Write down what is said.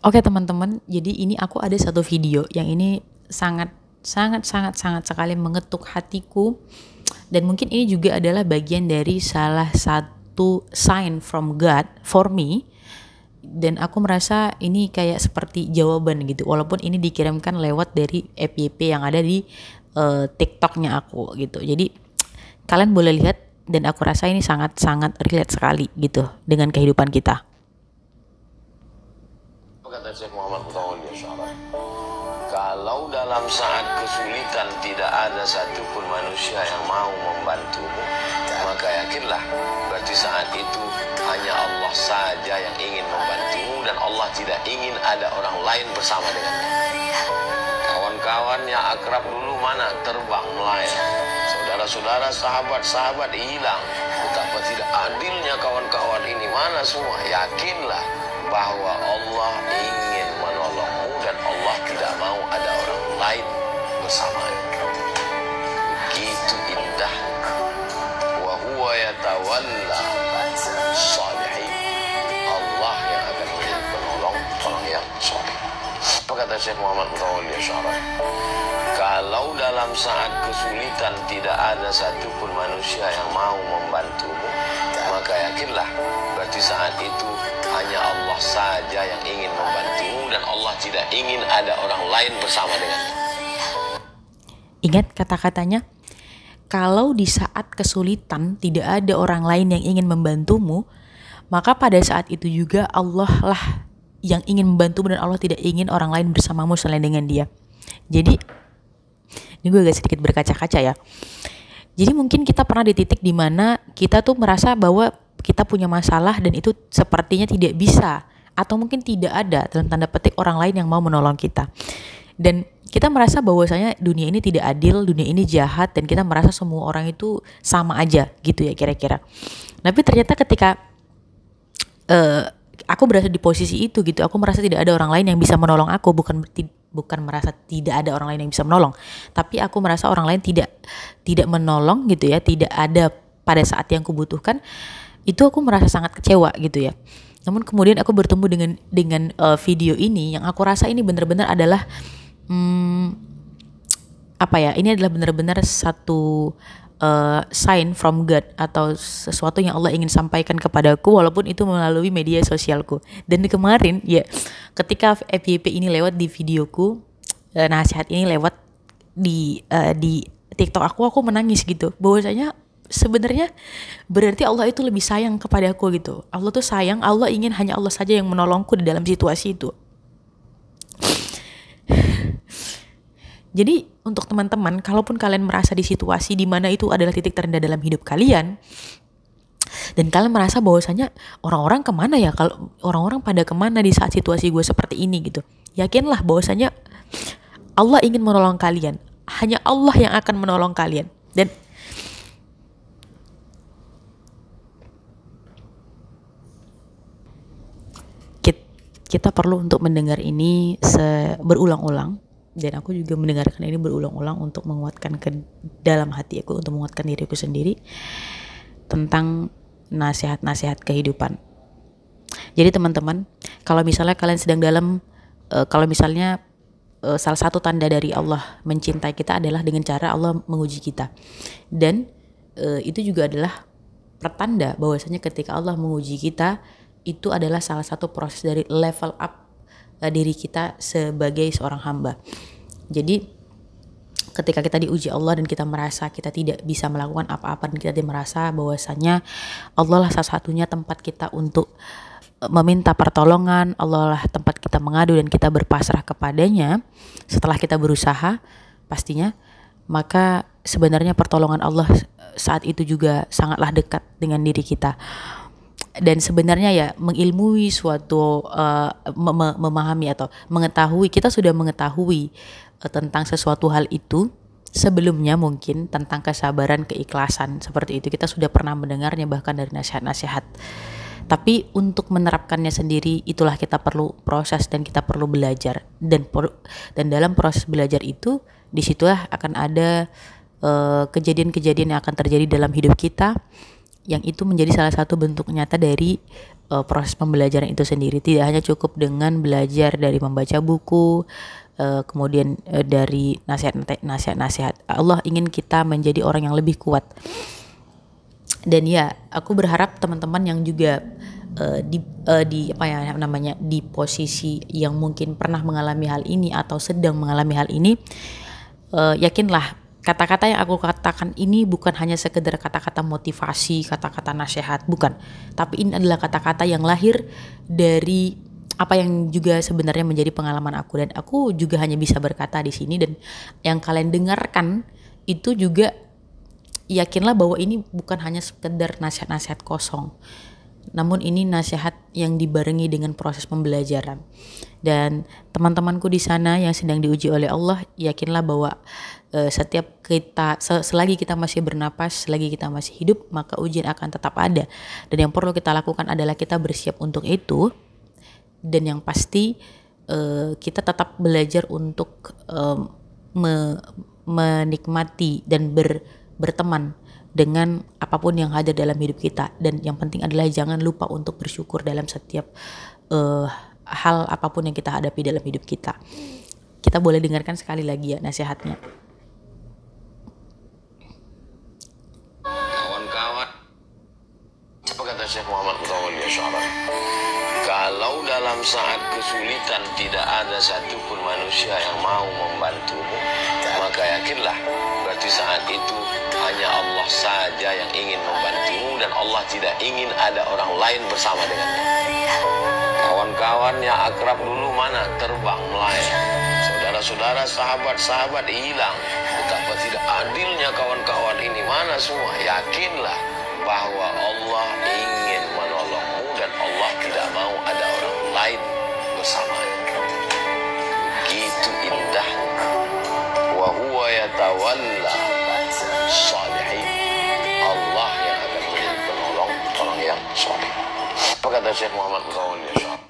Oke teman-teman, jadi ini aku ada satu video yang ini sangat sekali mengetuk hatiku, dan mungkin ini juga adalah bagian dari salah satu sign from God for me, dan aku merasa ini kayak seperti jawaban gitu, walaupun ini dikirimkan lewat dari FYP yang ada di TikToknya aku gitu. Jadi kalian boleh lihat, dan aku rasa ini sangat relate sekali gitu dengan kehidupan kita. Kata Syekh Muhammad Mutawalli Syarah, kalau dalam saat kesulitan tidak ada satupun manusia yang mau membantumu, maka yakinlah berarti saat itu hanya Allah saja yang ingin membantumu, dan Allah tidak ingin ada orang lain bersama dengannya. Kawan-kawan yang akrab dulu mana terbang melayang, saudara-saudara, sahabat-sahabat hilang. Betapa tidak adilnya kawan-kawan ini, mana semua. Yakinlah bahwa Allah ingin menolongmu, dan Allah tidak mau ada orang lain bersamanya. Begitu indah. Wa huwa yatawalla salihin. Allah yang akan menjadi penolong orang yang saleh. Apa kata Syekh Muhammad Mutawalli Syarah? Kalau dalam saat kesulitan tidak ada satupun manusia yang mau membantumu, maka yakinlah berarti saat itu hanya Allah saja yang ingin membantumu, dan Allah tidak ingin ada orang lain bersama dengannya. Ingat kata-katanya, kalau di saat kesulitan tidak ada orang lain yang ingin membantumu, maka pada saat itu juga Allah lah yang ingin membantumu, dan Allah tidak ingin orang lain bersamamu selain dengan Dia. Jadi ini gue agak sedikit berkaca-kaca ya. Jadi mungkin kita pernah di titik dimana kita tuh merasa bahwa kita punya masalah, dan itu sepertinya tidak bisa, atau mungkin tidak ada dalam tanda petik orang lain yang mau menolong kita. Dan kita merasa bahwasanya dunia ini tidak adil, dunia ini jahat, dan kita merasa semua orang itu sama aja gitu ya kira-kira. Tapi ternyata ketika aku berada di posisi itu gitu, aku merasa tidak ada orang lain yang bisa menolong aku, bukan merasa tidak ada orang lain yang bisa menolong, tapi aku merasa orang lain tidak menolong gitu ya, tidak ada pada saat yang kubutuhkan. Itu aku merasa sangat kecewa gitu ya. Namun kemudian aku bertemu dengan video ini, yang aku rasa ini benar-benar adalah ini adalah benar-benar satu sign from God, atau sesuatu yang Allah ingin sampaikan kepadaku, walaupun itu melalui media sosialku. Dan kemarin ya, ketika FYP ini lewat di videoku, nasihat ini lewat di TikTok aku menangis gitu, bahwasanya sebenarnya berarti Allah itu lebih sayang kepada aku gitu. Allah tuh sayang, Allah ingin hanya Allah saja yang menolongku di dalam situasi itu. Jadi untuk teman-teman, kalaupun kalian merasa di situasi di mana itu adalah titik terendah dalam hidup kalian, dan kalian merasa bahwasanya orang-orang kemana ya, kalau orang-orang pada kemana di saat situasi gue seperti ini gitu, yakinlah bahwasanya Allah ingin menolong kalian. Hanya Allah yang akan menolong kalian. Dan kita perlu untuk mendengar ini berulang-ulang, dan aku juga mendengarkan ini berulang-ulang untuk menguatkan ke dalam hati aku, untuk menguatkan diriku sendiri tentang nasihat-nasihat kehidupan. Jadi teman-teman, kalau misalnya kalian sedang kalau misalnya salah satu tanda dari Allah mencintai kita adalah dengan cara Allah menguji kita, dan itu juga adalah pertanda bahwasanya ketika Allah menguji kita, itu adalah salah satu proses dari level up diri kita sebagai seorang hamba. Jadi ketika kita diuji Allah dan kita merasa kita tidak bisa melakukan apa-apa, dan kita merasa bahwasanya Allah lah salah satunya tempat kita untuk meminta pertolongan, Allah lah tempat kita mengadu dan kita berpasrah kepadanya setelah kita berusaha pastinya, maka sebenarnya pertolongan Allah saat itu juga sangatlah dekat dengan diri kita. Dan sebenarnya ya, mengilmui suatu memahami atau mengetahui, kita sudah mengetahui tentang sesuatu hal itu sebelumnya, mungkin tentang kesabaran, keikhlasan, seperti itu kita sudah pernah mendengarnya bahkan dari nasihat-nasihat. Tapi untuk menerapkannya sendiri, itulah kita perlu proses dan kita perlu belajar, dan dalam proses belajar itu, disitulah akan ada kejadian-kejadian yang akan terjadi dalam hidup kita, yang itu menjadi salah satu bentuk nyata dari proses pembelajaran itu sendiri. Tidak hanya cukup dengan belajar dari membaca buku, kemudian dari nasihat-nasihat. Allah ingin kita menjadi orang yang lebih kuat. Dan ya, aku berharap teman-teman yang juga di posisi yang mungkin pernah mengalami hal ini atau sedang mengalami hal ini, yakinlah kata-kata yang aku katakan ini bukan hanya sekedar kata-kata motivasi, kata-kata nasihat, bukan. Tapi ini adalah kata-kata yang lahir dari apa yang juga sebenarnya menjadi pengalaman aku, dan aku juga hanya bisa berkata di sini, dan yang kalian dengarkan itu juga yakinlah bahwa ini bukan hanya sekedar nasihat-nasihat kosong. Namun ini nasihat yang dibarengi dengan proses pembelajaran. Dan teman-temanku di sana yang sedang diuji oleh Allah, yakinlah bahwa setiap kita, selagi kita masih bernapas, selagi kita masih hidup, maka ujian akan tetap ada. Dan yang perlu kita lakukan adalah kita bersiap untuk itu. Dan yang pasti kita tetap belajar untuk menikmati dan berteman dengan apapun yang ada dalam hidup kita. Dan yang penting adalah jangan lupa untuk bersyukur dalam setiap hal apapun yang kita hadapi dalam hidup kita. Kita boleh dengarkan sekali lagi ya nasihatnya. Kawan-kawan, apa kata Syekh Muhammad Mutawalli Asy'ari? Kalau dalam saat kesulitan tidak ada satupun manusia yang mau membantumu, maka yakinlah berarti saat itu hanya Allah saja yang ingin membantumu, dan Allah tidak ingin ada orang lain bersama dengannya. Kawan-kawan yang akrab dulu mana? Terbang melayang. Saudara-saudara, sahabat-sahabat hilang. Betapa tidak adilnya kawan-kawan ini, mana semua? Yakinlah bahwa Allah ingin menolongmu, dan Allah tidak mau ada orang lain bersamanya. Begitu indahnya. Wa huwa yatawalla salihin. Allah yang akan menjadi penolong orang yang saleh. Apa kata Syekh Muhammad Mutawalli Asy'ari?